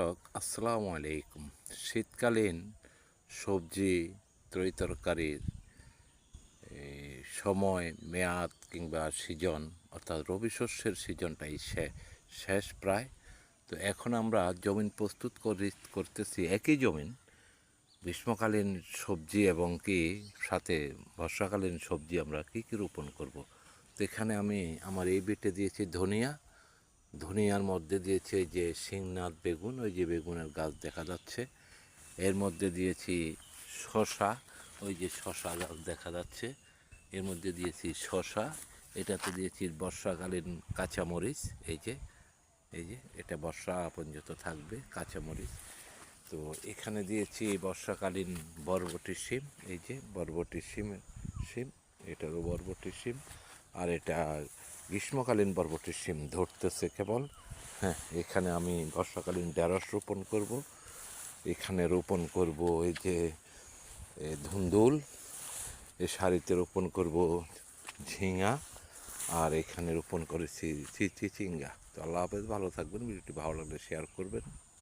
দর্শক আসসালামু আলাইকুম। শীতকালীন সবজি তরিতরকারির সময় মেয়াদ কিংবা সিজন অর্থাৎ রবি শস্যের সিজনটাই শেষ প্রায়। তো এখন আমরা জমিন প্রস্তুত করতেছি একই জমিন গ্রীষ্মকালীন সবজি এবং কি সাথে বর্ষাকালীন সবজি আমরা কী কী রোপণ করব। তো এখানে আমি আমার এই বেটে দিয়েছি ধনিয়ার মধ্যে দিয়েছে যে শিংনাথ বেগুন, ওই যে বেগুনের গাছ দেখা যাচ্ছে। এর মধ্যে দিয়েছি শশা, ওই যে শশা গাছ দেখা যাচ্ছে। এর মধ্যে দিয়েছি শশা, এটাতে দিয়েছি বর্ষাকালীন কাঁচামরিচ, এই যে এটা বর্ষা পর্যন্ত থাকবে কাঁচামরিচ। তো এখানে দিয়েছি বর্ষাকালীন বরবটি শিম, এই যে বরবটি শিম, এটারও বরবটি শিম। আর এটা গ্রীষ্মকালীন বরবটির শিম ধরতেছে কেবল। হ্যাঁ, এখানে আমি বর্ষাকালীন ঢেঁড়স রোপণ করব। এখানে রোপণ করব এই যে ধুন্দুল, এই সারিতে রোপণ করব ঝিঙা, আর এখানে রোপণ করেছি চিচিঙ্গা। তো আল্লাহ হাফেজ, ভালো থাকবেন। ভিডিওটি ভালো লাগলে শেয়ার করবেন।